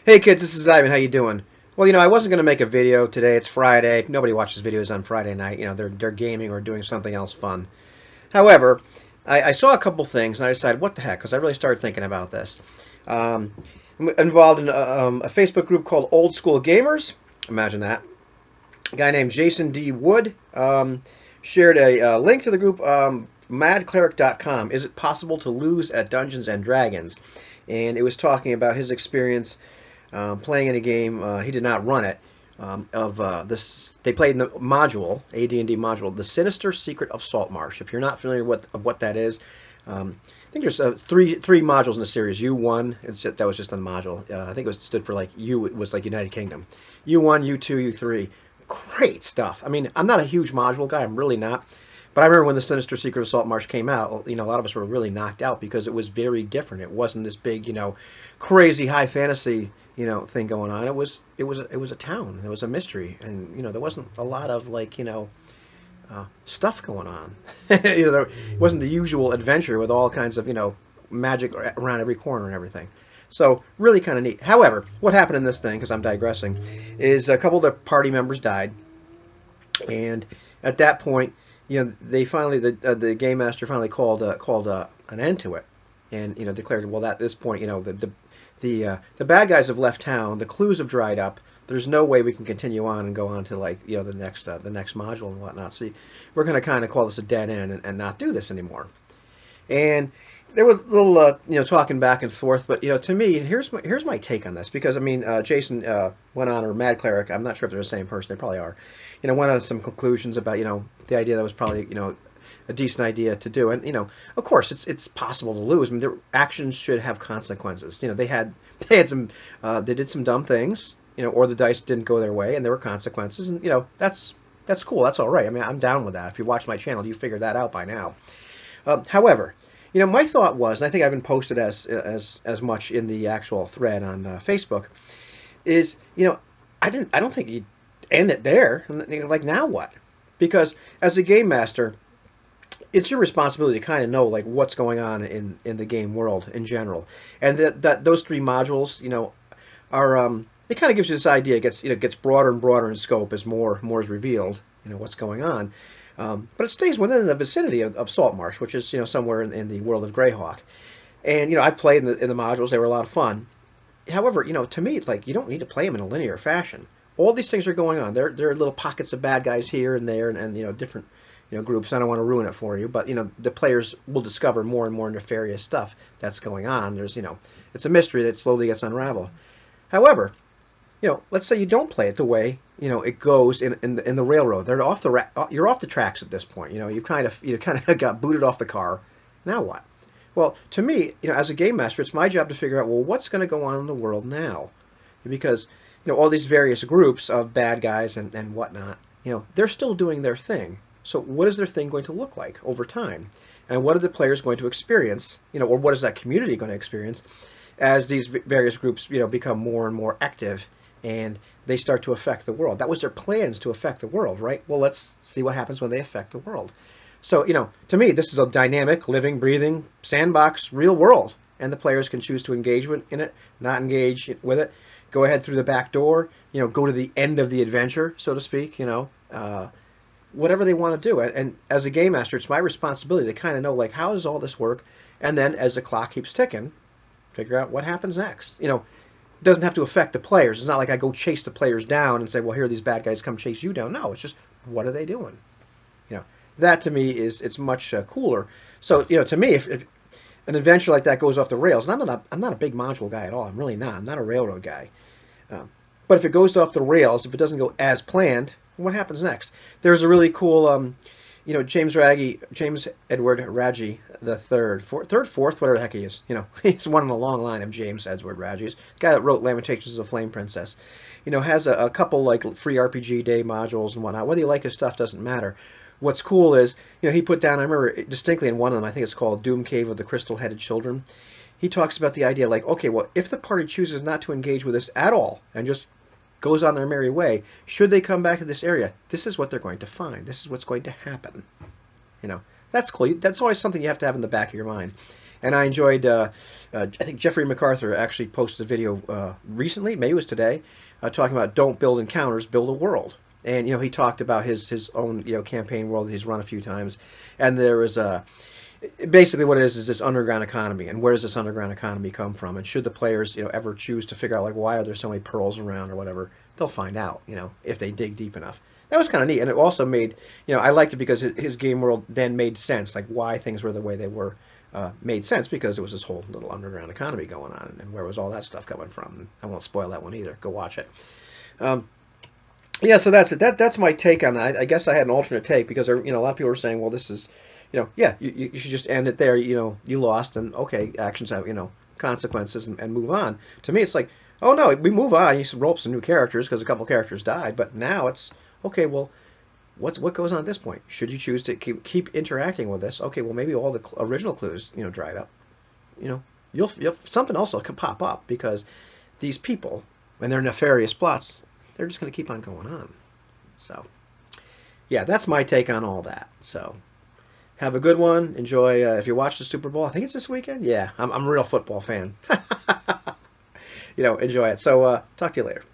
Hey kids, this is Ivan. How you doing? Well, I wasn't going to make a video today. It's Friday. Nobody watches videos on Friday night. They're gaming or doing something else fun. However, I saw a couple things and I decided, what the heck? Because I really started thinking about this. Um, I'm involved in a Facebook group called Old School Gamers. Imagine that. A guy named Jason D. Wood shared a link to the group, madcleric.com. Is it possible to lose at Dungeons and Dragons? And it was talking about his experience playing in a game. He did not run it. Of this, they played in the module, AD&D module, The Sinister Secret of Saltmarsh. If you're not familiar with what that is, I think there's three modules in the series. U1, that was just a module. I think it stood for like U. It was like United Kingdom. U1, U2, U3. Great stuff. I mean, I'm not a huge module guy. I'm really not. But I remember when The Sinister Secret of Saltmarsh came out, a lot of us were really knocked out because it was very different. It wasn't this big, crazy high fantasy, thing going on. It was a town. It was a mystery, and there wasn't a lot of stuff going on. There wasn't the usual adventure with all kinds of magic around every corner and everything. So really kind of neat. However, what happened in this thing, because I'm digressing, is a couple of the party members died, and at that point, they finally the game master finally called an end to it, and declared, well, at this point, the bad guys have left town, the clues have dried up. There's no way we can continue on and go on to the next module and whatnot. So we're going to kind of call this a dead end and not do this anymore. And there was a little talking back and forth, but to me, here's my take on this, because I mean, Jason went on, or Mad Cleric, I'm not sure if they're the same person, they probably are, went on some conclusions about the idea that was probably a decent idea to do. And of course, it's possible to lose. I mean, their actions should have consequences. They did some dumb things, or the dice didn't go their way, and there were consequences. And that's cool. That's all right. I mean, I'm down with that. If you watch my channel, you figured that out by now. However, my thought was, and I think I haven't posted as much in the actual thread on Facebook, is I don't think you end it there. Like, now what? Because as a game master, it's your responsibility to kind of know what's going on in the game world in general, and that those three modules are it kind of gives you this idea. It gets broader and broader in scope as more is revealed. What's going on, but it stays within the vicinity of Saltmarsh, which is somewhere in the world of Greyhawk. And I played in the modules; they were a lot of fun. However, to me, it's like you don't need to play them in a linear fashion. All these things are going on. There are little pockets of bad guys here and there, and different groups. I don't want to ruin it for you, but the players will discover more and more nefarious stuff that's going on. There's it's a mystery that slowly gets unraveled. However, let's say you don't play it the way it goes in the railroad. You're off the tracks at this point. You kind of got booted off the car. Now what? Well, to me, as a game master, it's my job to figure out, well, what's going to go on in the world now, because all these various groups of bad guys and whatnot, they're still doing their thing. So what is their thing going to look like over time? And what are the players going to experience, or what is that community going to experience as these various groups, become more and more active and they start to affect the world? That was their plans, to affect the world, right? Well, let's see what happens when they affect the world. So, to me, this is a dynamic, living, breathing, sandbox, real world. And the players can choose to engage in it, not engage with it, go ahead through the back door, go to the end of the adventure, so to speak, whatever they want to do. And as a game master, it's my responsibility to kind of know, how does all this work? And then as the clock keeps ticking, figure out what happens next. It doesn't have to affect the players. It's not like I go chase the players down and say, well, here are these bad guys, come chase you down. No, it's just, what are they doing? That to me it's much cooler. So, to me, if an adventure like that goes off the rails, and I'm not a big module guy at all. I'm really not. I'm not a railroad guy. But if it goes off the rails, if it doesn't go as planned, what happens next? There's a really cool, James Edward Raggi the third, fourth, whatever the heck he is. He's one in a long line of James Edward Raggis. The guy that wrote Lamentations of the Flame Princess. Has a couple free RPG day modules and whatnot. Whether you like his stuff doesn't matter. What's cool is, he put down, I remember distinctly in one of them, I think it's called Doom Cave of the Crystal-Headed Children. He talks about the idea okay, well, if the party chooses not to engage with us at all and just goes on their merry way, should they come back to this area, this is what they're going to find. This is what's going to happen. That's cool. That's always something you have to have in the back of your mind. And I enjoyed. I think Jeffrey MacArthur actually posted a video recently, maybe it was today, talking about don't build encounters, build a world. And he talked about his own campaign world that he's run a few times, and there was a basically what it is this underground economy, and where does this underground economy come from, and should the players ever choose to figure out like why are there so many pearls around or whatever, they'll find out if they dig deep enough. That was kind of neat, and it also made I liked it because his game world then made sense, like why things were the way they were. Made sense because it was this whole little underground economy going on, and where was all that stuff coming from? I won't spoil that one either. Go watch it. Um, yeah, so that's it. That's my take on that. I guess I had an alternate take because a lot of people were saying, well, this is, yeah, you should just end it there. You lost, and okay, actions have consequences, and move on. To me, it's like, oh no, we move on. You roll up some new characters because a couple characters died, but now it's okay. Well, what goes on at this point? Should you choose to keep interacting with this? Okay, well maybe all the original clues dried up. You'll something else could pop up because these people and their nefarious plots, they're just going to keep on going on. So yeah, that's my take on all that. So have a good one. Enjoy. If you watch the Super Bowl, I think it's this weekend. Yeah, I'm a real football fan. Enjoy it. So talk to you later.